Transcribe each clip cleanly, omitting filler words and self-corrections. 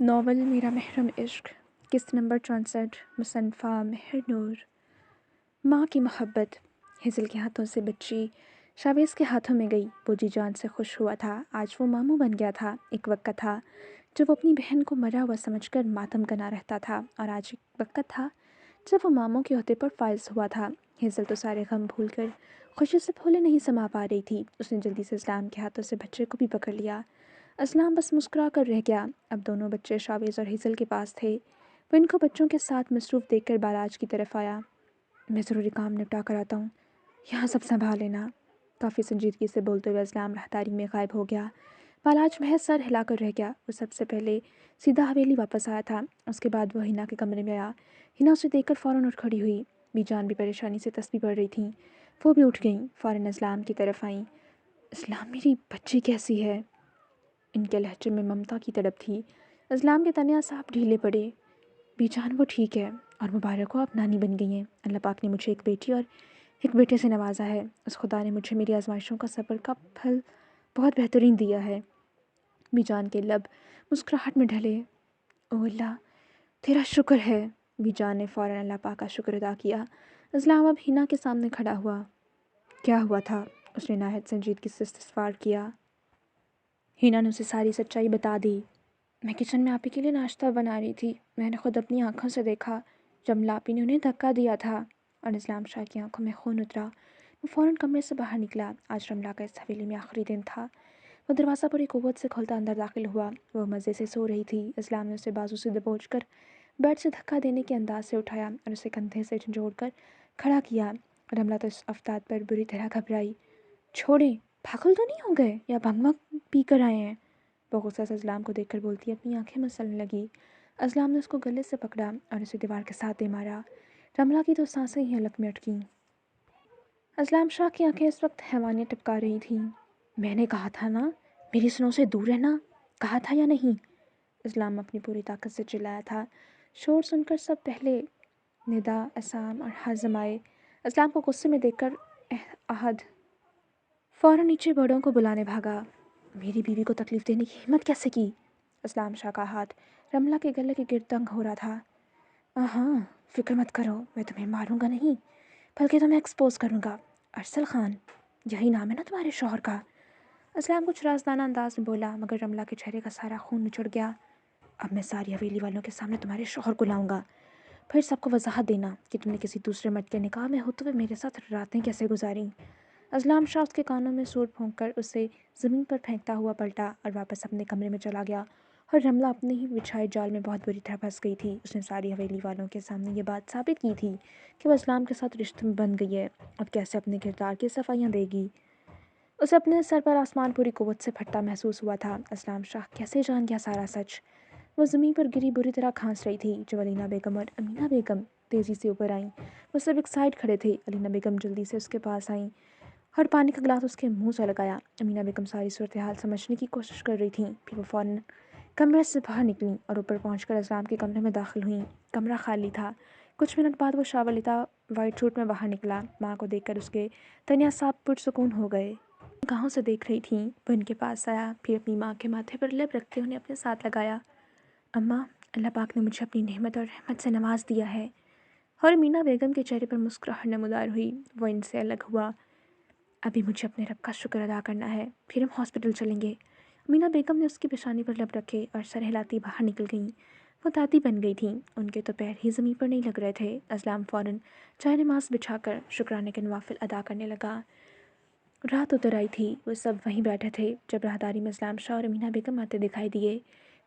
Novel میرا محرم عشق قسط نمبر 64 مصنفہ مہر نور۔ ماں کی محبت ہیزل کے ہاتھوں سے بچی شاویز کے ہاتھوں میں گئی۔ وہ جی جان سے خوش ہوا تھا، آج وہ ماموں بن گیا تھا۔ ایک وقت تھا جب وہ اپنی بہن کو مرا ہوا سمجھ کر ماتم کرنا رہتا تھا، اور آج ایک وقت تھا جب وہ ماموں کے عہدے پر فائز ہوا تھا۔ ہیزل تو سارے غم بھول کر خوشی سے پھولے نہیں سما پا رہی تھی۔ اس نے جلدی سے اسلام کے ہاتھوں سے بچے کو بھی پکڑ لیا۔ اسلام بس مسکرا کر رہ گیا۔ اب دونوں بچے شاویز اور ہیزل کے پاس تھے۔ وہ ان کو بچوں کے ساتھ مصروف دیکھ کر باراج کی طرف آیا۔ میں ضروری کام نپٹا کر آتا ہوں، یہاں سب سنبھال لینا۔ کافی سنجیدگی سے بولتے ہوئے اسلام راہداری میں غائب ہو گیا۔ بالاج محض سر ہلا کر رہ گیا۔ وہ سب سے پہلے سیدھا حویلی واپس آیا تھا، اس کے بعد وہ ہینا کے کمرے میں آیا۔ ہینا اسے دیکھ کر فوراً اٹھ کھڑی ہوئی۔ بی جان بھی پریشانی سے تسبیح پڑھ رہی تھیں، وہ بھی اٹھ گئیں، فوراً اسلام کی طرف آئیں۔ اسلام میری بچی کیسی ہے؟ ان کے لہجے میں ممتا کی تڑپ تھی۔ اسلام کے تنیا صاحب ڈھیلے پڑے۔ بی جان وہ ٹھیک ہے، اور مبارک ہو آپ نانی بن گئی ہیں۔ اللہ پاک نے مجھے ایک بیٹی اور ایک بیٹے سے نوازا ہے۔ اس خدا نے مجھے میری آزمائشوں کا صبر کا پھل بہت بہترین دیا ہے۔ بی جان کے لب مسکراہٹ میں ڈھلے۔ او اللہ تیرا شکر ہے۔ بی جان نے فوراً اللہ پاک کا شکر ادا کیا۔ اسلام اب ہینا کے سامنے کھڑا ہوا۔ کیا ہوا تھا؟ اس نے نہایت سنجیدگی سے استفسار کیا۔ ہینا نے اسے ساری سچائی بتا دی۔ میں کچن میں آپی کے لیے ناشتہ بنا رہی تھی، میں نے خود اپنی آنکھوں سے دیکھا جب لاپی نے انہیں دھکا دیا تھا، اور اسلام شاہ کی آنکھوں میں خون اترا۔ وہ فوراً کمرے سے باہر نکلا۔ آج رملہ کا اس حویلی میں آخری دن تھا۔ وہ دروازہ پوری قوت سے کھولتا اندر داخل ہوا۔ وہ مزے سے سو رہی تھی۔ اسلام نے اسے بازو سے دبوچ کر بیڈ سے دھکا دینے کے انداز سے اٹھایا اور اسے کندھے سے جھنجھوڑ کر کھڑا کیا۔ رملہ تو اس افتاد پر بری طرح گھبرائی۔ چھوڑیں، پاگل تو نہیں ہو گئے یا بھنگ ونگ پی کر آئے ہیں؟ وہ غصہ سے اسلام کو دیکھ کر بولتی اپنی آنکھیں مسلنے لگی۔ اسلام نے اس کو گلے سے پکڑا اور اسے دیوار کے ساتھ دے مارا۔ رملہ کی تو سانسیں ہی حلق میں اٹکیں۔ اسلام شاہ کی آنکھیں اس وقت حیوانیت ٹپکا رہی تھیں۔ میں نے کہا تھا نا میری سنوں سے دور رہنا، کہا تھا یا نہیں؟ اسلام اپنی پوری طاقت سے چلایا تھا۔ شور سن کر سب پہلے ندا، اسام اور حازم آئے۔ اسلام کو غصے میں دیکھ کر احد فوراً نیچے بڑوں کو بلانے بھاگا۔ میری بیوی کو تکلیف دینے کی ہمت کیسے کی؟ اسلام شاہ کا ہاتھ رملہ کے گلے کے گرد تنگ ہو رہا تھا۔ ہاں فکر مت کرو، میں تمہیں ماروں گا نہیں بلکہ تمہیں ایکسپوز کروں گا۔ ارسل خان یہی نام ہے نا تمہارے شوہر کا؟ اسلام کچھ رازدانہ انداز میں بولا، مگر رملہ کے چہرے کا سارا خون نچڑ گیا۔ اب میں ساری حویلی والوں کے سامنے تمہارے شوہر کو لاؤں گا، پھر سب کو وضاحت دینا کہ تم نے کسی دوسرے مرد کے نکاح میں ہوتے ہوئے میرے ساتھ راتیں کیسے گزاریں۔ اسلام شاہ اس کے کانوں میں سوٹ پھونک کر اسے زمین پر پھینکتا ہوا پلٹا اور واپس اپنے کمرے میں چلا گیا، اور رملہ اپنے ہی بچھائے جال میں بہت بری طرح پھنس گئی تھی۔ اس نے ساری حویلی والوں کے سامنے یہ بات ثابت کی تھی کہ وہ اسلام کے ساتھ رشتے میں بن گئی ہے، اب کیسے اپنے کردار کی صفائیاں دے گی۔ اسے اپنے سر پر آسمان پوری قوت سے پھٹتا محسوس ہوا تھا۔ اسلام شاہ کیسے جان گیا سارا سچ؟ وہ زمین پر گری بری طرح کھانس رہی تھی جب علینا بیگم اور امینہ بیگم تیزی سے اوپر آئیں۔ وہ سب ایک سائڈ کھڑے تھے۔ علینا بیگم جلدی سے اس کے پاس آئیں اور پانی کا گلاس اس کے منہ سے لگایا۔ امینہ بیگم ساری صورتحال سمجھنے کی کوشش کر رہی تھیں، پھر وہ فوراً کمرے سے باہر نکلیں اور اوپر پہنچ کر اسلام کے کمرے میں داخل ہوئیں۔ کمرہ خالی تھا۔ کچھ منٹ بعد وہ شاول لیتا وائٹ سوٹ میں باہر نکلا۔ ماں کو دیکھ کر اس کے تنیا صاحب پرسکون ہو گئے۔ نگاہوں سے دیکھ رہی تھیں۔ وہ ان کے پاس آیا، پھر اپنی ماں کے ماتھے پر لب رکھتے انہیں اپنے ساتھ لگایا۔ اماں، اللہ پاک نے مجھے اپنی نعمت اور رحمت سے نواز دیا ہے۔ اور امینہ بیگم کے چہرے پر مسکراہٹ نمودار ہوئی۔ وہ ان سے الگ ہوا۔ ابھی مجھے اپنے رب کا شکر ادا کرنا ہے، پھر ہم ہاسپٹل چلیں گے۔ امینہ بیگم نے اس کی پیشانی پر لب رکھے اور سر ہلاتی باہر نکل گئیں۔ وہ دادی بن گئی تھیں، ان کے تو پیر ہی زمین پر نہیں لگ رہے تھے۔ اسلام فوراً چائے نماز بچھا کر شکرانے کے نوافل ادا کرنے لگا۔ رات اتر آئی تھی۔ وہ سب وہیں بیٹھے تھے جب راہداری میں اسلام شاہ اور امینہ بیگم آتے دکھائی دیے۔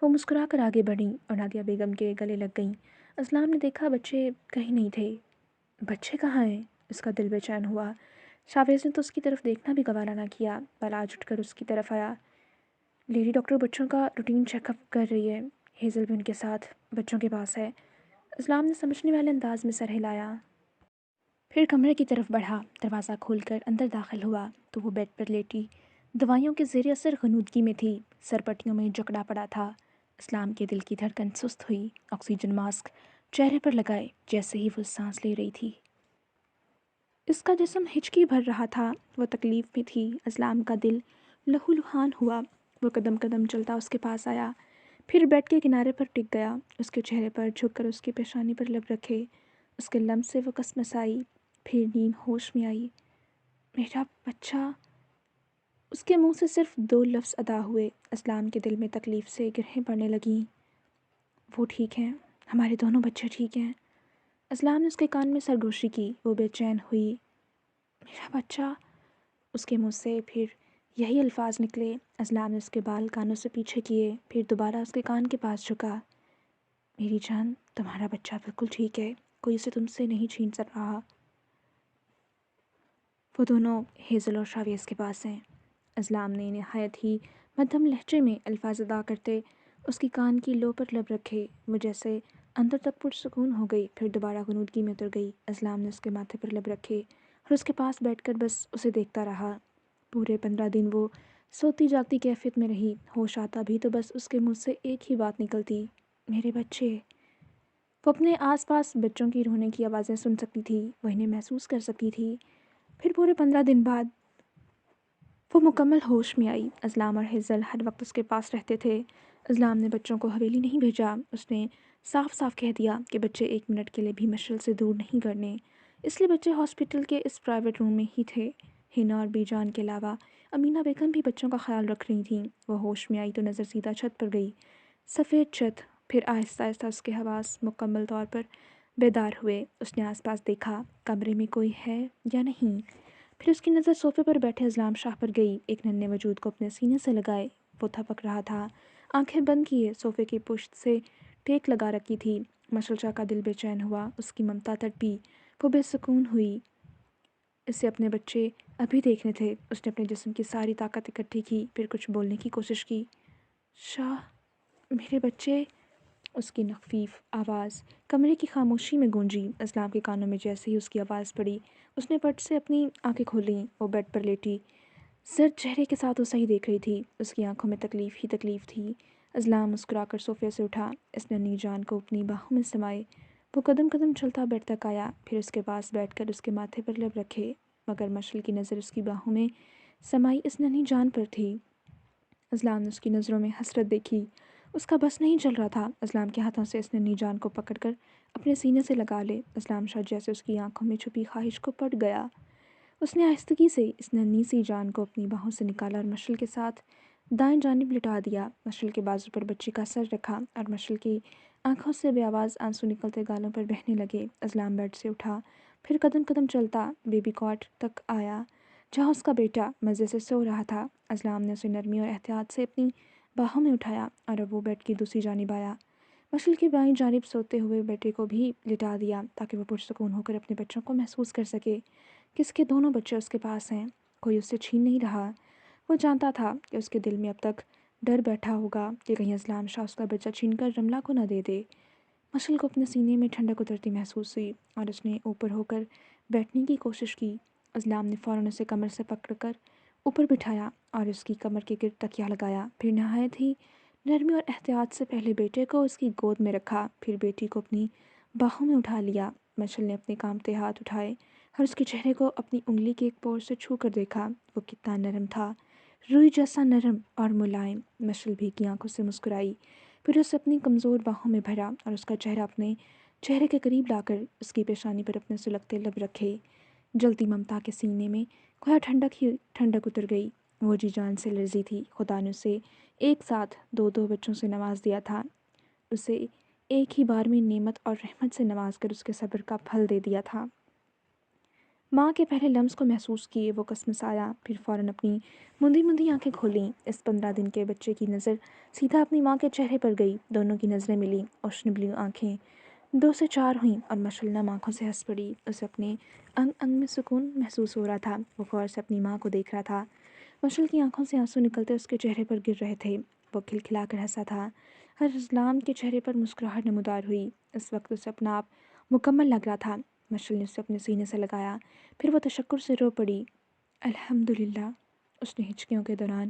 وہ مسکرا کر آگے بڑھیں اور نادیہ بیگم کے گلے لگ گئیں۔ اسلام نے دیکھا بچے کہیں نہیں تھے۔ بچے کہاں ہیں؟ اس کا دل بے چین ہوا۔ شاویز نے تو اس کی طرف دیکھنا بھی گوارا نہ کیا۔ بالاج اٹھ کر اس کی طرف آیا۔ لیڈی ڈاکٹر بچوں کا روٹین چیک اپ کر رہی ہے، ہیزل بھی ان کے ساتھ بچوں کے پاس ہے۔ اسلام نے سمجھنے والے انداز میں سر ہلایا، پھر کمرے کی طرف بڑھا۔ دروازہ کھول کر اندر داخل ہوا تو وہ بیڈ پر لیٹی دوائیوں کے زیر اثر غنودگی میں تھی۔ سر پٹیوں میں جکڑا پڑا تھا۔ اسلام کے دل کی دھڑکن سست ہوئی۔ آکسیجن ماسک چہرے پر لگائے جیسے ہی وہ سانس لے رہی تھی۔ اس کا جسم ہچکی بھر رہا تھا، وہ تکلیف میں تھی۔ اسلام کا دل لہو لہان ہوا۔ وہ قدم قدم چلتا اس کے پاس آیا۔ پھر بیڈ کے کنارے پر ٹک گیا، اس کے چہرے پر جھک کر اس کی پیشانی پر لب رکھے، اس کے لمس سے وہ کسمس آئی، پھر نیم ہوش میں آئی۔ میرا بچہ۔ اس کے منہ سے صرف 2 لفظ ادا ہوئے۔ اسلام کے دل میں تکلیف سے گرہیں پڑنے لگیں۔ وہ ٹھیک ہیں، ہمارے دونوں بچے ٹھیک ہیں۔ اسلام نے اس کے کان میں سرگوشی کی۔ وہ بے چین ہوئی۔ میرا بچہ۔ اس کے منہ سے پھر یہی الفاظ نکلے۔ اسلام نے اس کے بال کانوں سے پیچھے کیے، پھر دوبارہ اس کے کان کے پاس جھکا۔ میری جان، تمہارا بچہ بالکل ٹھیک ہے، کوئی اسے تم سے نہیں چھین سک رہا۔ وہ دونوں ہیزل اور شاویز کے پاس ہیں۔ اسلام نے نہایت ہی مدھم لہجے میں الفاظ ادا کرتے اس کی کان کی لو پر لب رکھے۔ وہ جیسے اندر تک پرسکون ہو گئی، پھر دوبارہ غنودگی میں اتر گئی۔ اسلام نے اس کے ماتھے پر لب رکھے اور اس کے پاس بیٹھ کر بس اسے دیکھتا رہا۔ پورے 15 دن وہ سوتی جاگتی کیفیت میں رہی۔ ہوش آتا بھی تو بس اس کے منہ سے ایک ہی بات نکلتی، میرے بچے۔ وہ اپنے آس پاس بچوں کی رونے کی آوازیں سن سکتی تھی، وہ انہیں محسوس کر سکتی تھی۔ پھر پورے 15 دن بعد وہ مکمل ہوش میں آئی۔ اسلام اور ہیزل ہر وقت اس کے پاس رہتے تھے۔ اسلام نے بچوں کو حویلی نہیں بھیجا۔ اس نے صاف صاف کہہ دیا کہ بچے 1 منٹ کے لیے بھی مشعل سے دور نہیں کرنے۔ اس لیے بچے ہاسپٹل کے اس پرائیویٹ روم میں ہی تھے۔ ہنا اور بی جان کے علاوہ امینہ بیگم بھی بچوں کا خیال رکھ رہی تھیں۔ وہ ہوش میں آئی تو نظر سیدھا چھت پر گئی۔ سفید چھت۔ پھر آہستہ آہستہ اس کے حواس مکمل طور پر بیدار ہوئے۔ اس نے آس پاس دیکھا، کمرے میں کوئی ہے یا نہیں۔ پھر اس کی نظر صوفے پر بیٹھے اسلام شاہ پر گئی۔ ایک ننھے وجود کو اپنے سینے سے لگائے وہ تھپک رہا تھا، آنکھیں بند کیے صوفے کی پشت سے ٹیک لگا رکھی تھی۔ مشعل شاہ کا دل بے چین ہوا، اس کی ممتا تڑپی، وہ بے سکون ہوئی۔ اسے اپنے بچے ابھی دیکھنے تھے۔ اس نے اپنے جسم کی ساری طاقت اکٹھی کی، پھر کچھ بولنے کی کوشش کی۔ شاہ، میرے بچے۔ اس کی خفیف آواز کمرے کی خاموشی میں گونجی۔ اسلام کے کانوں میں جیسے ہی اس کی آواز پڑی، اس نے پٹ سے اپنی آنکھیں کھولیں۔ وہ بیڈ پر لیٹی زرد چہرے کے ساتھ اسے ہی دیکھ رہی تھی۔ اس کی آنکھوں میں تکلیف ہی تکلیف تھی۔ اسلام مسکرا کر صوفے سے اٹھا، اس ننھی جان کو اپنی باہوں میں سمائے۔ وہ قدم قدم چلتا بیڈ تک آیا، پھر اس کے پاس بیٹھ کر اس کے ماتھے پر لب رکھے، مگر مشعل کی نظر اس کی باہوں میں سمائی اس ننھی جان پر تھی۔ اسلام نے اس کی نظروں میں حسرت دیکھی۔ اس کا بس نہیں چل رہا تھا اسلام کے ہاتھوں سے اس ننھی جان کو پکڑ کر اپنے سینے سے لگا لے۔ اسلام شاہ جیسے اس کی آنکھوں میں چھپی خواہش کو پڑ گیا۔ اس نے آہستگی سے اس ننھی سی جان کو اپنی باہوں سے نکالا اور مشعل کے ساتھ دائیں جانب لٹا دیا۔ مشعل کے بازو پر بچی کا سر رکھا اور مشعل کی آنکھوں سے بے آواز آنسو نکلتے گالوں پر بہنے لگے۔ اسلام بیڈ سے اٹھا، پھر قدم قدم چلتا بیبی کواٹ تک آیا جہاں اس کا بیٹا مزے سے سو رہا تھا۔ اسلام نے اسے نرمی اور احتیاط سے اپنی باہوں میں اٹھایا اور اب وہ بیڈ کی دوسری جانب آیا۔ مشعل کی بائیں جانب سوتے ہوئے بیٹے کو بھی لٹا دیا تاکہ وہ پرسکون ہو کر اپنے بچوں کو محسوس کر سکے کہ اس کے دونوں بچے اس کے پاس ہیں، کوئی اس سے چھین نہیں رہا۔ وہ جانتا تھا کہ اس کے دل میں اب تک ڈر بیٹھا ہوگا کہ کہیں اسلام شاہ اس کا بچہ چھین کر رملہ کو نہ دے دے۔ مشعل کو اپنے سینے میں ٹھنڈک اترتی محسوس ہوئی اور اس نے اوپر ہو کر بیٹھنے کی کوشش کی۔ اسلام نے فوراً اسے کمر سے پکڑ کر اوپر بٹھایا اور اس کی کمر کے گرد تکیہ لگایا، پھر نہایت ہی نرمی اور احتیاط سے پہلے بیٹے کو اس کی گود میں رکھا، پھر بیٹی کو اپنی باہوں میں اٹھا لیا۔ مشعل نے اپنے کانپتے ہاتھ اٹھائے اور اس کے چہرے کو اپنی انگلی کے ایک پور سے چھو کر دیکھا۔ وہ کتنا نرم تھا، روئی جیسا نرم اور ملائم۔ مشعل بھی کی آنکھوں سے مسکرائی، پھر اسے اپنی کمزور باہوں میں بھرا اور اس کا چہرہ اپنے چہرے کے قریب لا کر اس کی پیشانی پر اپنے سلگتے لب رکھے۔ جلتی ممتا کے سینے میں گویا ٹھنڈک ہی ٹھنڈک اتر گئی۔ وہ جی جان سے لرزی تھی۔ خدا نے اسے ایک ساتھ 2 بچوں سے نواز دیا تھا، اسے ایک ہی بار میں نعمت اور رحمت سے نواز کر اس کے صبر کا پھل دے دیا تھا۔ ماں کے پہلے لمس کو محسوس کیے وہ کسمسایا، پھر فوراً اپنی مندی مندی آنکھیں کھولیں۔ اس 15 دن کے بچے کی نظر سیدھا اپنی ماں کے چہرے پر گئی۔ دونوں کی نظریں ملیں، اشنبلی آنکھیں 2 سے 4 ہوئیں اور مشعل نم آنکھوں سے ہنس پڑی۔ اسے اپنے انگ انگ میں سکون محسوس ہو رہا تھا۔ وہ غور سے اپنی ماں کو دیکھ رہا تھا۔ مشعل کی آنکھوں سے آنسو نکلتے اس کے چہرے پر گر رہے تھے۔ وہ کھلکھلا کر ہنسا تھا۔ ہر اسلام کے چہرے پر مسکراہٹ نمودار ہوئی۔ اس وقت اسے اپنا آپ مکمل لگ رہا تھا۔ مشعل نے اسے اپنے سینے سے لگایا، پھر وہ تشکر سے رو پڑی۔ الحمدللہ، اس نے ہچکیوں کے دوران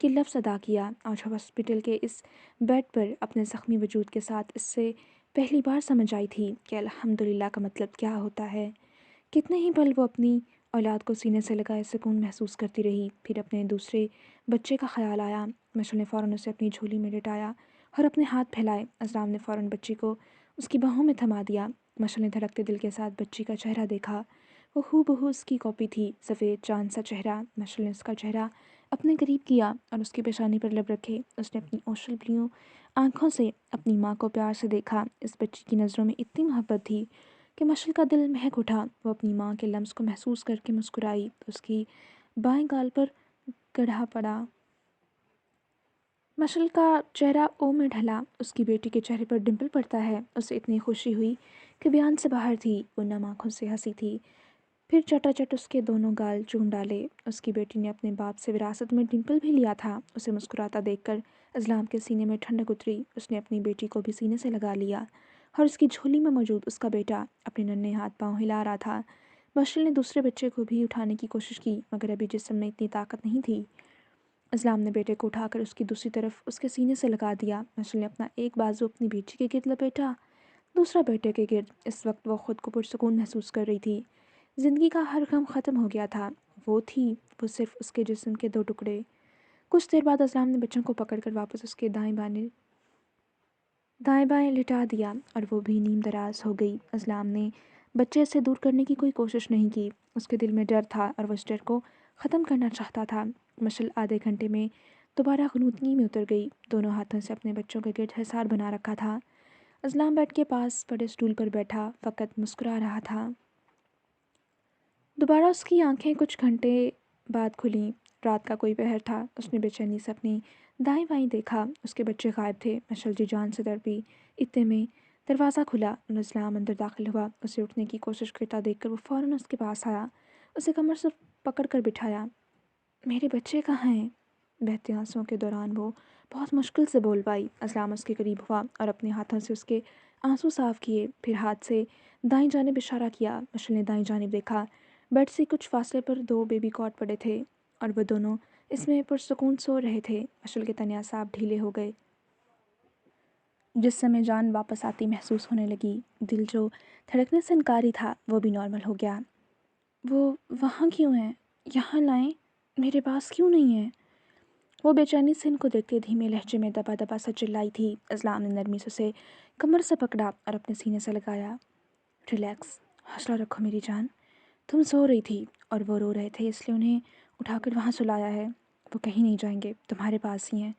یہ لفظ ادا کیا۔ آج ہاسپٹل کے اس بیڈ پر اپنے زخمی وجود کے ساتھ اس سے پہلی بار سمجھ آئی تھی کہ الحمدللہ کا مطلب کیا ہوتا ہے۔ کتنے ہی پل وہ اپنی اولاد کو سینے سے لگائے سکون محسوس کرتی رہی۔ پھر اپنے دوسرے بچے کا خیال آیا۔ مشعل نے فوراً اسے اپنی جھولی میں لٹایا اور اپنے ہاتھ پھیلائے۔ اسلام نے فوراً بچی کو اس کی باہوں میں تھما دیا۔ مشعل نے دھڑکتے دل کے ساتھ بچی کا چہرہ دیکھا۔ وہ ہو بہو اس کی کاپی تھی، سفید چاند سا چہرہ۔ مشعل نے اس کا چہرہ اپنے قریب کیا اور اس کی پیشانی پر لب رکھے۔ اس نے اپنی اوشل بلیو آنکھوں سے اپنی ماں کو پیار سے دیکھا۔ اس بچی کی نظروں میں اتنی محبت تھی کہ مشعل کا دل مہک اٹھا۔ وہ اپنی ماں کے لمس کو محسوس کر کے مسکرائی۔ اس کی بائیں گال پر گڑھا پڑا۔ مشعل کا چہرہ او میں ڈھلا۔ اس کی بیٹی کے چہرے پر ڈمپل پڑتا ہے۔ اسے اتنی خوشی ہوئی کہ بیان سے باہر تھی۔ وہ نم آنکھوں سے ہنسی تھی، پھر چٹا چٹ اس کے دونوں گال چوم ڈالے۔ اس کی بیٹی نے اپنے باپ سے وراثت میں ڈمپل بھی لیا تھا۔ اسے مسکراتا دیکھ کر اسلام کے سینے میں ٹھنڈک اتری۔ اس نے اپنی بیٹی کو بھی سینے سے لگا لیا اور اس کی جھولی میں موجود اس کا بیٹا اپنے ننھے ہاتھ پاؤں ہلا رہا تھا۔ مشعل نے دوسرے بچے کو بھی اٹھانے کی کوشش کی مگر ابھی جسم میں اتنی طاقت نہیں تھی۔ اسلام نے بیٹے کو اٹھا کر اس کی دوسری طرف اس کے سینے سے لگا دیا۔ مشعل نے اپنا ایک بازو اپنی بیٹی کے گرد لپیٹا، دوسرا بیٹے کے گرد۔ اس وقت وہ خود کو پرسکون محسوس کر رہی تھی۔ زندگی کا ہر غم ختم ہو گیا تھا۔ وہ تھی وہ صرف اس کے جسم کے دو ٹکڑے۔ کچھ دیر بعد اسلام نے بچوں کو پکڑ کر واپس اس کے دائیں بائیں لٹا دیا اور وہ بھی نیم دراز ہو گئی۔ اسلام نے بچے سے دور کرنے کی کوئی کوشش نہیں کی۔ اس کے دل میں ڈر تھا اور وہ اس ڈر کو ختم کرنا چاہتا تھا۔ مشعل آدھے گھنٹے میں دوبارہ غنودگی میں اتر گئی۔ دونوں ہاتھوں سے اپنے بچوں کے گرد حصار بنا رکھا تھا۔ اسلام بیڈ کے پاس پڑے اسٹول پر بیٹھا فقط مسکرا رہا تھا۔ دوبارہ اس کی آنکھیں کچھ گھنٹے بعد کھلیں۔ رات کا کوئی پہر تھا۔ اس نے بے چینی سے اپنی دائیں بائیں دیکھا۔ اس کے بچے غائب تھے۔ مشعل جی جان سے تڑپی۔ اتنے میں دروازہ کھلا اور اسلام اندر داخل ہوا۔ اسے اٹھنے کی کوشش کرتا دیکھ کر وہ فوراً اس کے پاس آیا، اسے کمر سے پکڑ کر بٹھایا۔ میرے بچے کہاں ہیں؟ بہتے آنسوؤں کے دوران وہ بہت مشکل سے بول پائی۔ اسلام اس کے قریب ہوا اور اپنے ہاتھوں سے اس کے آنسو صاف کیے، پھر ہاتھ سے دائیں جانب اشارہ کیا۔ مشعل نے دائیں جانب دیکھا۔ بیڈ سے کچھ فاصلے پر دو بیبی کاٹ پڑے تھے اور وہ دونوں اس میں پرسکون سو رہے تھے۔ مشعل کے تنے اعصاب ڈھیلے ہو گئے۔ جسم میں جان واپس آتی محسوس ہونے لگی۔ دل جو دھڑکنے سے انکاری تھا وہ بھی نارمل ہو گیا۔ وہ وہاں کیوں ہیں؟ یہاں لائیں، میرے پاس کیوں نہیں ہیں؟ وہ بے چینی سے ان کو دیکھتے دھیمے لہجے میں دبا دبا سا چلائی تھی۔ اسلام نے نرمی سے اسے کمر سے پکڑا اور اپنے سینے سے لگایا۔ ریلیکس، حوصلہ رکھو میری جان، تم سو رہی تھی اور وہ رو رہے تھے، اس لیے انہیں اٹھا کر وہاں سلایا ہے۔ وہ کہیں نہیں جائیں گے، تمہارے پاس ہی ہیں،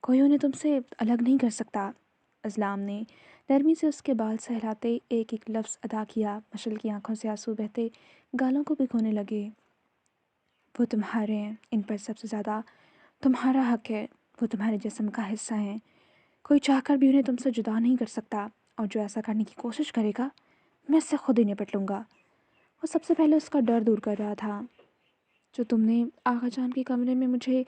کوئی انہیں تم سے الگ نہیں کر سکتا۔ اسلام نے نرمی سے اس کے بال سہلاتے ایک ایک لفظ ادا کیا۔ مشعل کی آنکھوں سے آنسو بہتے گالوں کو بھگونے لگے۔ وہ تمہارے ہیں، ان پر سب سے زیادہ تمہارا حق ہے، وہ تمہارے جسم کا حصہ ہیں، کوئی چاہ کر بھی انہیں تم سے جدا نہیں کر سکتا، اور جو ایسا کرنے کی کوشش کرے گا میں اس سے خود ہی نپٹ لوں گا۔ وہ سب سے پہلے اس کا ڈر دور کر رہا تھا۔ جو تم نے آغا جان کے کمرے میں مجھے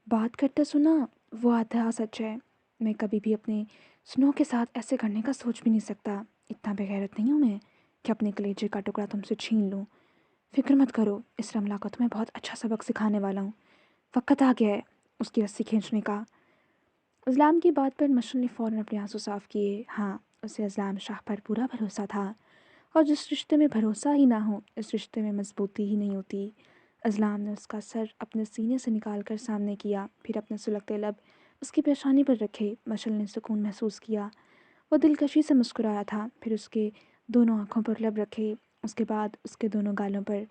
بات کرتے سنا وہ آدھا سچ ہے۔ میں کبھی بھی اپنے سنو کے ساتھ ایسے کرنے کا سوچ بھی نہیں سکتا۔ اتنا بغیرت نہیں ہوں میں کہ اپنے کلیجے کا ٹکڑا تم سے چھین لوں۔ فکر مت کرو، اس رملہ کو تمہیں بہت اچھا سبق سکھانے والا ہوں۔ وقت آ گیا ہے اس کی رسی کھینچنے کا۔ اسلام کی بات پر مشعل نے فوراً اپنے آنسو صاف کیے۔ ہاں، اسے اسلام شاہ پر پورا بھروسہ تھا، اور جس رشتے میں بھروسہ ہی نہ ہو اس رشتے میں مضبوطی ہی نہیں ہوتی۔ اسلام نے اس کا سر اپنے سینے سے نکال کر سامنے کیا، پھر اپنے سلگتے لب اس کی پیشانی پر رکھے۔ مشعل نے سکون محسوس کیا۔ وہ دلکشی سے مسکرایا تھا، پھر اس کے دونوں آنکھوں پر لب رکھے، اس کے بعد اس کے دونوں گالوں پر۔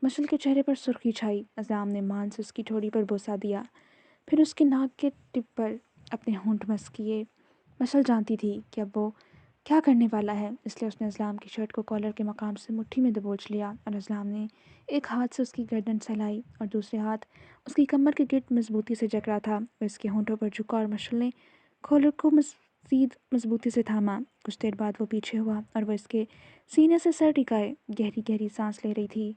مشعل کے چہرے پر سرخی چھائی۔ اسلام نے مان سے اس کی ٹھوڑی پر بوسہ دیا، پھر اس کے ناک کے ٹپ پر اپنے ہونٹ مس کیے۔ مشعل جانتی تھی کہ اب وہ کیا کرنے والا ہے، اس لیے اس نے اسلام کی شرٹ کو کالر کے مقام سے مٹھی میں دبوچ لیا، اور اسلام نے ایک ہاتھ سے اس کی گردن سہلائی اور دوسرے ہاتھ اس کی کمر کے گرد مضبوطی سے جکڑا تھا۔ وہ اس کے ہونٹوں پر جھکا اور مشعل نے کالر کو مزید مضبوطی سے تھاما۔ کچھ دیر بعد وہ پیچھے ہوا اور وہ اس کے سینے سے سر ٹکائے گہری گہری سانس لے رہی تھی۔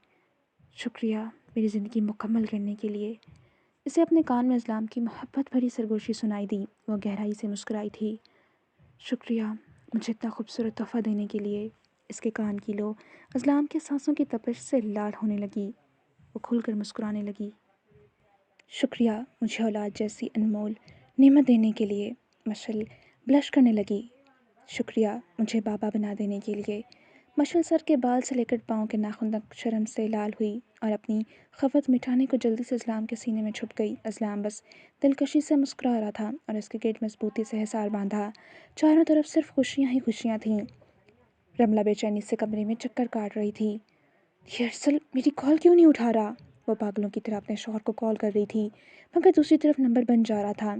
شکریہ میری زندگی مکمل کرنے کے لیے۔ اسے اپنے کان میں اسلام کی محبت بھری سرگوشی سنائی دی۔ وہ گہرائی سے مسکرائی تھی۔ شکریہ مجھے اتنا خوبصورت تحفہ دینے کے لیے۔ اس کے کان کی لو اسلام کے سانسوں کی تپش سے لال ہونے لگی۔ وہ کھل کر مسکرانے لگی۔ شکریہ مجھے اولاد جیسی انمول نعمت دینے کے لیے۔ مشعل بلش کرنے لگی۔ شکریہ مجھے بابا بنا دینے کے لیے۔ مشل سر کے بال سے لے کر پاؤں کے ناخن تک شرم سے لال ہوئی اور اپنی خفت مٹانے کو جلدی سے اسلام کے سینے میں چھپ گئی۔ اسلام بس دلکشی سے مسکرا رہا تھا اور اس کے گیٹ مضبوطی سے حصار باندھا۔ چاروں طرف صرف خوشیاں ہی خوشیاں تھیں۔ رملہ بے چینی سے کمرے میں چکر کاٹ رہی تھی۔ یہ ارسل میری کال کیوں نہیں اٹھا رہا؟ وہ پاگلوں کی طرح اپنے شوہر کو کال کر رہی تھی، مگر دوسری طرف نمبر بن جا رہا تھا۔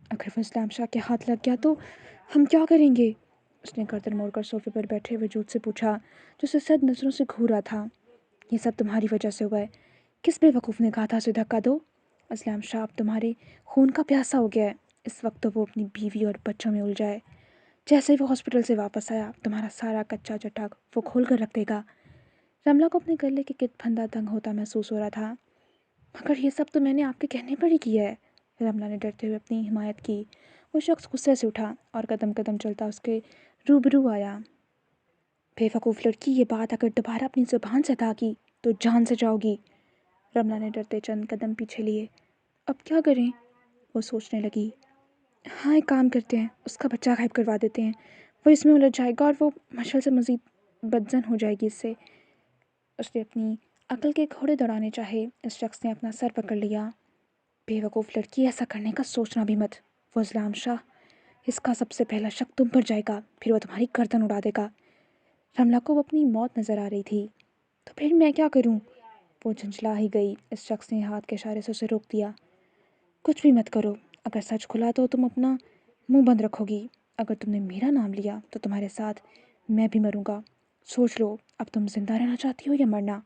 اگر وہ اسلام شاہ کے ہاتھ لگ گیا تو ہم کیا کریں گے؟ اس نے گردن موڑ کر صوفے پر بیٹھے وجود سے پوچھا، جو اسے سد نظروں سے گھور رہا تھا۔ یہ سب تمہاری وجہ سے ہوا ہے۔ کس بے وقوف نے کہا تھا اسے دھکا دو؟ اسلام شاہ اب تمہارے خون کا پیاسا ہو گیا ہے۔ اس وقت تو وہ اپنی بیوی اور بچوں میں الجھا ہے۔ جیسے ہی وہ ہاسپٹل سے واپس آیا تمہارا سارا کچا چٹا وہ کھول کر رکھ دے گا۔ رملہ کو اپنے گلے کے گرد پھندا تنگ ہوتا محسوس ہو رہا تھا۔ مگر یہ سب تو میں نے آپ کے کہنے پر ہی کیا ہے، رملہ نے ڈرتے ہوئے اپنی حمایت کی۔ وہ شخص غصے سے اٹھا اور قدم قدم چلتا اس کے روبرو آیا۔ بے وقوف لڑکی، یہ بات اگر دوبارہ اپنی زبان سے ادا کی تو جان سے جاؤ گی۔ رملہ نے ڈرتے چند قدم پیچھے لیے۔ اب کیا کریں؟ وہ سوچنے لگی۔ ہاں، ایک کام کرتے ہیں، اس کا بچہ غائب کروا دیتے ہیں۔ وہ اس میں الجھ جائے گا اور وہ مشل سے مزید بدزن ہو جائے گی اس سے۔ اس نے اپنی عقل کے گھوڑے دوڑانے چاہے۔ اس شخص نے اپنا سر پکڑ لیا۔ بے وقوف لڑکی، ایسا کرنے کا سوچنا بھی مت۔ وہ اسلام شاہ، اس کا سب سے پہلا شک تم پر جائے گا، پھر وہ تمہاری گردن اڑا دے گا۔ رملہ کو وہ اپنی موت نظر آ رہی تھی۔ تو پھر میں کیا کروں؟ وہ جھنجھلا ہی گئی۔ اس شخص نے ہاتھ کے اشارے سے اسے روک دیا۔ کچھ بھی مت کرو۔ اگر سچ کھلا تو تم اپنا منہ بند رکھو گی۔ اگر تم نے میرا نام لیا تو تمہارے ساتھ میں بھی مروں گا۔ سوچ لو، اب تم زندہ رہنا چاہتی ہو یا مرنا؟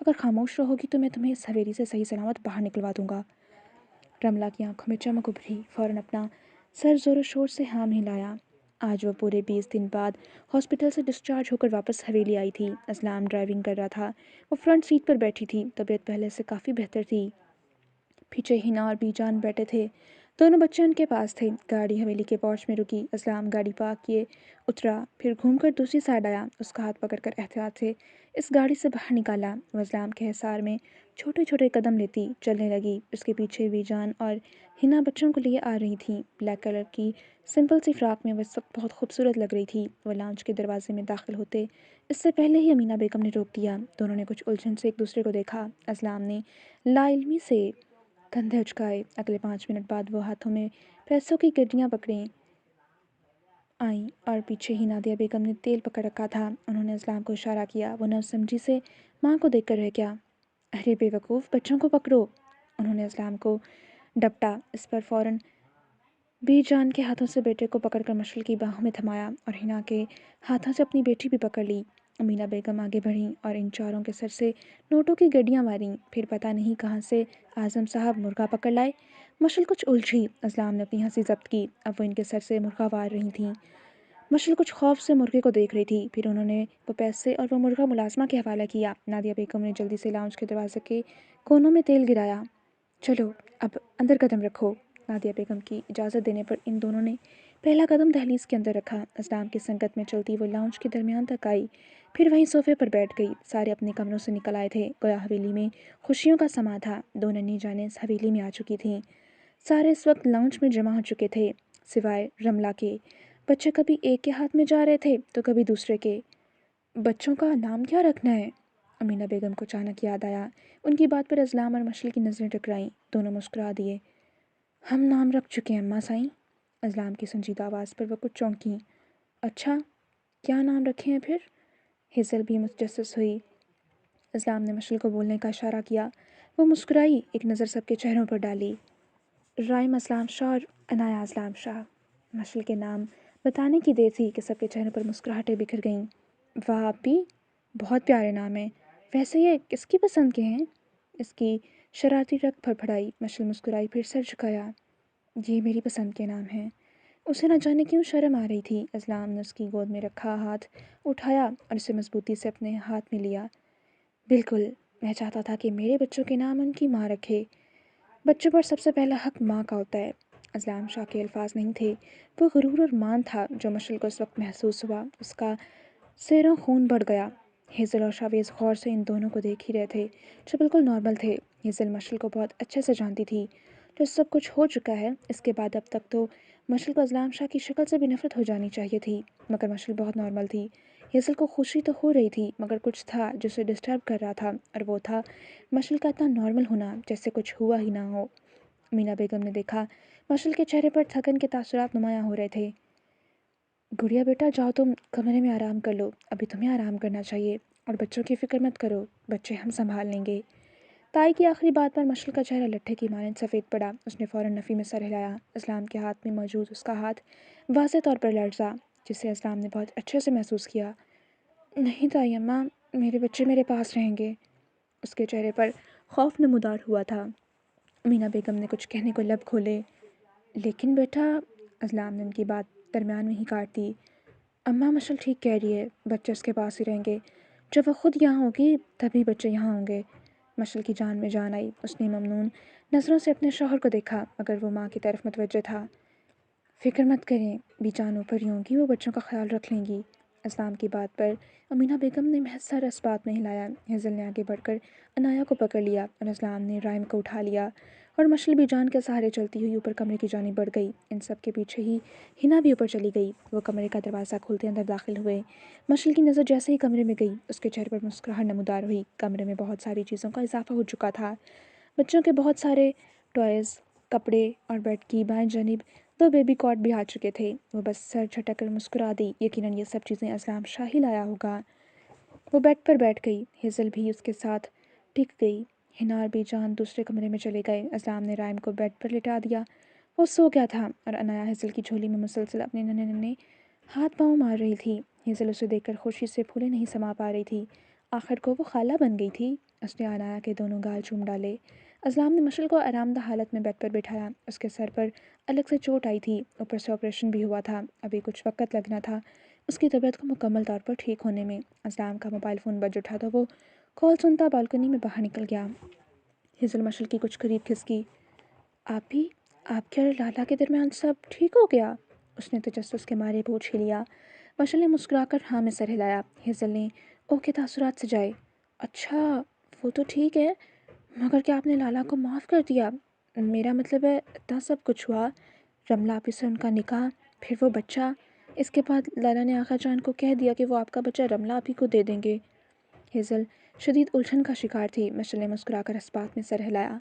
اگر خاموش رہو گی تو میں تمہیں اس حویلی سے صحیح سلامت باہر نکلوا دوں گا۔ رملہ کی آنکھوں میں چمک ابھری۔ فوراً اپنا سر زور و شور سے ہاں میں ہلایا۔ آج وہ پورے 20 دن بعد ہاسپٹل سے ڈسچارج ہو کر واپس حویلی آئی تھی۔ اسلام ڈرائیونگ کر رہا تھا۔ وہ فرنٹ سیٹ پر بیٹھی تھی۔ طبیعت پہلے سے کافی بہتر تھی۔ پیچھے ہنا اور بی جان بیٹھے تھے۔ دونوں بچے ان کے پاس تھے۔ گاڑی حویلی کے پورچ میں رکی۔ اسلام گاڑی پارک کیے اترا، پھر گھوم کر دوسری سائڈ آیا۔ اس کا ہاتھ پکڑ کر احتیاط سے اس گاڑی سے باہر نکالا۔ وہ اسلام کے حصار میں چھوٹے چھوٹے قدم لیتی چلنے لگی۔ اس کے پیچھے وی جان اور ہنا بچوں کو لیے آ رہی تھیں۔ بلیک کلر کی سمپل سی فراک میں وہ اس وقت بہت خوبصورت لگ رہی تھی۔ وہ لاؤنج کے دروازے میں داخل ہوتے اس سے پہلے ہی امینا بیگم نے روک دیا۔ دونوں نے کچھ الجھن سے ایک دوسرے کو دیکھا۔ اسلام نے لا علمی سے کندھے اچکائے۔ اگلے 5 منٹ بعد وہ ہاتھوں میں پیسوں کی گڈیاں پکڑے آئیں اور پیچھے ہی نادیہ بیگم نے تیل پکڑ رکھا تھا۔ انہوں نے اسلام کو اشارہ کیا۔ وہ نہ سمجھی سے ماں کو دیکھ کر رہ گیا۔ ارے بے وقوف، بچوں کو پکڑو۔ انہوں نے اسلام کو ڈپٹا۔ اس پر فوراً بی جان کے ہاتھوں سے بیٹے کو پکڑ کر مشل کی باہوں میں تھمایا اور ہنا کے ہاتھوں سے اپنی بیٹی بھی پکڑ لی۔ امینا بیگم آگے بڑھیں اور ان چاروں کے سر سے نوٹوں کی گڈیاں ماریں۔ پھر پتہ نہیں کہاں سے اعظم صاحب مرغا پکڑ لائے۔ مشل کچھ الجھی۔ اسلام نے اپنی ہنسی ضبط کی۔ اب وہ ان کے سر سے مرغا وار رہی تھیں۔ مشل کچھ خوف سے مرغے کو دیکھ رہی تھی۔ پھر انہوں نے وہ پیسے اور وہ مرغا ملازمہ کے حوالہ کیا۔ نادیہ بیگم نے جلدی سے لاؤنج کے دروازے کے کونوں میں تیل گرایا۔ چلو اب اندر قدم رکھو۔ نادیہ بیگم کی اجازت دینے پر ان دونوں نے پہلا قدم دہلیز کے اندر رکھا۔ اسلام کی سنگت میں چلتی وہ لاؤنج کے درمیان تک آئی، پھر وہیں صوفے پر بیٹھ گئی۔ سارے اپنے کمروں سے نکل آئے تھے۔ گویا حویلی میں خوشیوں کا سماں تھا۔ دو ننھی جانیں اس حویلی میں آ چکی تھیں۔ سارے اس وقت لاؤنج میں جمع ہو چکے تھے، سوائے رملہ کے۔ بچے کبھی ایک کے ہاتھ میں جا رہے تھے تو کبھی دوسرے کے۔ بچوں کا نام کیا رکھنا ہے؟ امینا بیگم کو اچانک یاد آیا۔ ان کی بات پر اسلام اور مشل کی نظریں ٹکرائیں۔ دونوں مسکرا دیے۔ ہم نام رکھ چکے ہیں اماں سائیں۔ اسلام کی سنجیدہ آواز پر وہ کچھ چونکیں۔ اچھا، کیا نام رکھے ہیں پھر؟ ہیزل بھی متجسس ہوئی۔ اسلام نے مشل کو بولنے کا اشارہ کیا۔ وہ مسکرائی، ایک نظر سب کے چہروں پر ڈالی۔ رائم اسلام شاہ اور عنایا اسلام شاہ۔ مشل کے نام بتانے کی دیر تھی کہ سب کے چہروں پر مسکراہٹیں بکھر گئیں۔ واہ اپی، بہت پیارے نام ہیں۔ ویسے یہ کس کی پسند کے ہیں؟ اس کی شرارتی رگ پھڑپھڑائی۔ مشل مسکرائی، پھر سر جھکایا۔ یہ میری پسند کے نام ہیں۔ اسے نہ جانے کیوں شرم آ رہی تھی۔ اسلام نے اس کی گود میں رکھا ہاتھ اٹھایا اور اسے مضبوطی سے اپنے ہاتھ میں لیا۔ بالکل، میں چاہتا تھا کہ میرے بچوں کے نام ان کی ماں رکھے۔ بچوں پر سب سے پہلا حق ماں کا ہوتا ہے۔ اسلام شاہ کے الفاظ نہیں تھے، وہ غرور اور مان تھا جو مشل کو اس وقت محسوس ہوا۔ اس کا سیروں خون بڑھ گیا۔ ہیزل اور شاویز غور سے ان دونوں کو دیکھ ہی رہے تھے، جو بالکل نارمل تھے۔ ہیزل مشل کو بہت اچھے سے جانتی تھی۔ جو سب کچھ ہو چکا ہے اس کے بعد اب تک تو مشل کو اسلام شاہ کی شکل سے بھی نفرت ہو جانی چاہیے تھی، مگر مشل بہت نارمل تھی۔ ہیزل کو خوشی تو ہو رہی تھی مگر کچھ تھا جو اسے ڈسٹرب کر رہا تھا، اور وہ تھا مشعل کا اتنا نارمل ہونا، جیسے کچھ ہوا ہی نہ ہو۔ مینا بیگم نے دیکھا مشعل کے چہرے پر تھکن کے تاثرات نمایاں ہو رہے تھے۔ گڑیا بیٹا جاؤ، تم کمرے میں آرام کر لو، ابھی تمہیں آرام کرنا چاہیے، اور بچوں کی فکر مت کرو، بچے ہم سنبھال لیں گے۔ تائی کی آخری بات پر مشعل کا چہرہ لٹھے کی مانند سفید پڑا۔ اس نے فوراً نفی میں سر ہلایا۔ اسلام کے ہاتھ میں موجود اس کا ہاتھ واضح طور پر لرزا، جسے اسلام نے بہت اچھے سے محسوس کیا۔ نہیں تائی اماں، میرے بچے میرے پاس رہیں گے۔ اس کے چہرے پر خوف نمودار ہوا تھا۔ مینا بیگم نے کچھ کہنے کو لب کھولے، لیکن بیٹا، اسلام نے ان کی بات درمیان میں ہی کاٹ دی۔ اماں مشعل ٹھیک کہہ رہی ہے، بچے اس کے پاس ہی رہیں گے، جب وہ خود یہاں ہوگی تبھی بچے یہاں ہوں گے۔ مشعل کی جان میں جان آئی۔ اس نے ممنون نظروں سے اپنے شوہر کو دیکھا، مگر وہ ماں کی طرف متوجہ تھا۔ فکر مت کریں، بھی جان اوپر ہی ہوں گی، وہ بچوں کا خیال رکھ لیں گی۔ اسلام کی بات پر امینا بیگم نے محض سر اس بات میں ہلایا۔ ہیزل نے آگے بڑھ کر عنایا کو پکڑ لیا، اور اسلام نے رائم کو اٹھا لیا، اور مشعل بھی جان کے سہارے چلتی ہوئی اوپر کمرے کی جانب بڑھ گئی۔ ان سب کے پیچھے ہی ہنا بھی اوپر چلی گئی۔ وہ کمرے کا دروازہ کھولتے اندر داخل ہوئے۔ مشعل کی نظر جیسے ہی کمرے میں گئی، اس کے چہرے پر مسکراہٹ نمودار ہوئی۔ کمرے میں بہت ساری چیزوں کا اضافہ ہو چکا تھا، بچوں کے بہت سارے ٹوائز، کپڑے، اور بیڈ کی بائیں جانب 2 بیبی کاٹ بھی آ چکے تھے۔ وہ بس سر جھٹک کر مسکرا دی۔ یقیناً یہ سب چیزیں اسلام شاہ ہی لایا ہوگا۔ وہ بیڈ پر بیٹھ گئی، ہیزل بھی اس کے ساتھ ٹک گئی۔ ہنا اور بی جان دوسرے کمرے میں چلے گئے۔ اسلام نے رائم کو بیڈ پر لٹا دیا، وہ سو گیا تھا، اور عنایا ہیزل کی جھولی میں مسلسل اپنے ننھے ننھے ہاتھ پاؤں مار رہی تھی۔ ہیزل اسے دیکھ کر خوشی سے پھولے نہیں سما پا رہی تھی۔ آخر کو وہ خالہ بن گئی تھی۔ اس نے عنایا کے دونوں گال چوم ڈالے۔ اسلام نے مشعل کو آرام دہ حالت میں بیڈ پر بٹھایا۔ اس کے سر پر الگ سے چوٹ آئی تھی، اوپر سے آپریشن بھی ہوا تھا، ابھی کچھ وقت لگنا تھا اس کی طبیعت کو مکمل طور پر ٹھیک ہونے میں۔ اسلام کا موبائل فون بج اٹھا تو وہ کال سنتا بالکنی میں باہر نکل گیا۔ ہیزل مشعل کی کچھ قریب کھسکی۔ آپ کے اور لالا کے درمیان سب ٹھیک ہو گیا؟ اس نے تجسس کے مارے پوچھ ہی لیا۔ مشعل نے مسکرا کر ہاں میں سر ہلایا۔ ہیزل نے اوہ کے تاثرات سجائے۔ اچھا، وہ تو ٹھیک ہے، مگر کیا آپ نے لالا کو معاف کر دیا؟ میرا مطلب ہے اتنا سب کچھ ہوا، رملہ آپی سے ان کا نکاح، پھر وہ بچہ، اس کے بعد لالا نے آقا جان کو کہہ دیا کہ وہ آپ کا بچہ رملہ آپی کو دے دیں گے۔ ہیزل شدید الجھن کا شکار تھی۔ مشعل نے مسکرا کر اس بات میں سر ہلایا،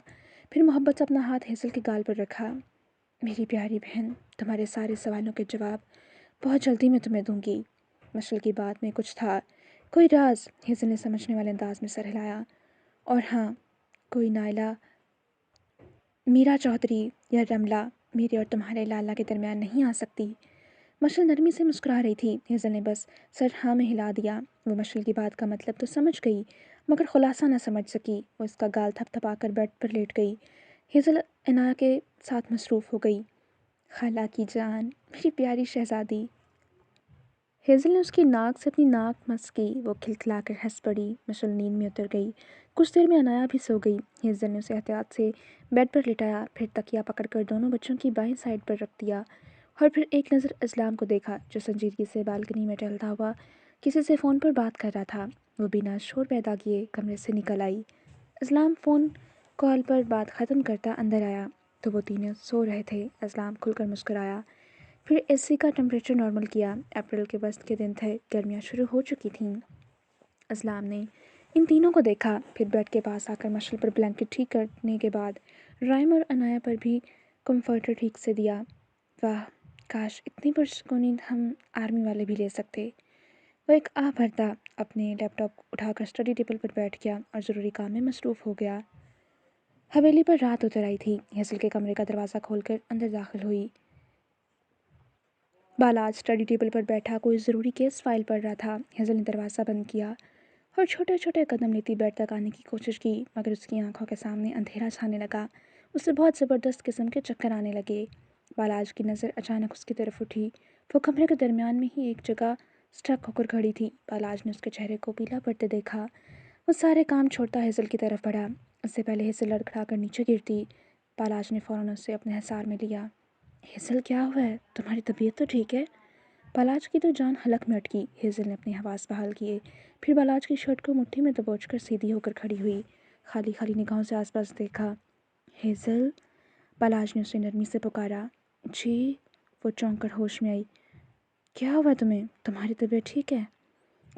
پھر محبت سے اپنا ہاتھ ہیزل کے گال پر رکھا۔ میری پیاری بہن، تمہارے سارے سوالوں کے جواب بہت جلدی میں تمہیں دوں گی۔ مشعل کی بات میں کچھ تھا، کوئی راز؟ ہیزل نے سمجھنے والے انداز میں سر ہلایا۔ اور ہاں، کوئی نائلہ میرا چودھری یا رملہ میرے اور تمہارے لالا کے درمیان نہیں آ سکتی۔ مشعل نرمی سے مسکرا رہی تھی۔ ہیزل نے بس سر ہاں میں ہلا دیا۔ وہ مشعل کی بات کا مطلب تو سمجھ گئی، مگر خلاصہ نہ سمجھ سکی۔ وہ اس کا گال تھپ تھپا کر بیڈ پر لیٹ گئی۔ ہیزل عنایا کے ساتھ مصروف ہو گئی۔ خالہ کی جان، میری پیاری شہزادی۔ ہیزل نے اس کی ناک سے اپنی ناک مس کی۔ وہ کھلکھلا کر ہنس پڑی۔ مشعل نیند میں اتر گئی۔ کچھ دیر میں عنایا بھی سو گئی۔ ہیزل نے اسے احتیاط سے بیڈ پر لٹایا، پھر تکیہ پکڑ کر دونوں بچوں کی بائیں سائڈ پر رکھ دیا، اور پھر ایک نظر اسلام کو دیکھا، جو سنجیدگی سے بالکنی میں ٹہلتا ہوا کسی سے فون پر بات کر رہا تھا۔ وہ بنا شور پیدا کیے کمرے سے نکل آئی۔ اسلام فون کال پر بات ختم کرتا اندر آیا تو وہ تینوں سو رہے تھے۔ اسلام کھل کر مسکرایا، پھر اے سی کا ٹمپریچر نارمل کیا۔ اپریل کے وسط کے دن تھے، گرمیاں شروع ہو چکی تھیں۔ اسلام نے ان تینوں کو دیکھا، پھر بیڈ کے پاس آ کر مشعل پر بلینکٹ ٹھیک کرنے کے بعد رائم اور عنایا پر بھی کمفرٹر ٹھیک سے دیا۔ واہ، کاش اتنی پرسکون نیند ہم آرمی والے بھی لے سکتے۔ وہ ایک آہ بھرتا اپنے لیپ ٹاپ اٹھا کر اسٹڈی ٹیبل پر بیٹھ گیا اور ضروری کام میں مصروف ہو گیا۔ حویلی پر رات اتر آئی تھی۔ ہیزل کے کمرے کا دروازہ کھول کر اندر داخل ہوئی۔ بالاج اسٹڈی ٹیبل پر بیٹھا کوئی ضروری کیس فائل پڑھ رہا تھا۔ ہیزل نے دروازہ بند کیا اور چھوٹے چھوٹے قدم لیتی بیڈ تک آنے کی کوشش کی، مگر اس کی آنکھوں کے سامنے اندھیرا چھانے لگا۔ اسے بہت زبردست قسم کے چکر آنے لگے۔ بالاج کی نظر اچانک اس کی طرف اٹھی۔ وہ کمرے کے درمیان میں ہی ایک جگہ اسٹک ہو کر کھڑی تھی۔ بالاج نے اس کے چہرے کو پیلا پڑتے دیکھا۔ وہ سارے کام چھوڑتا ہیزل کی طرف بڑھا۔ اس سے پہلے ہیزل لڑکھڑا کر نیچے گرتی، بالاج نے فوراً اسے اپنے حصار میں لیا۔ ہیزل، کیا ہوا ہے؟ تمہاری طبیعت تو ٹھیک ہے؟ بالاج کی تو جان حلق میں اٹکی۔ ہیزل نے اپنے حواس بحال کیے، پھر بالاج کی شرٹ کو مٹھی میں دبوچ کر سیدھی ہو کر کھڑی ہوئی، خالی خالی نگاہوں سے آس پاس دیکھا۔ ہیزل، بالاج نے اسے نرمی سے پکارا۔ جی؟ وہ چونک کر ہوش میں آئی۔ کیا ہوا تمہیں؟ تمہاری طبیعت ٹھیک ہے؟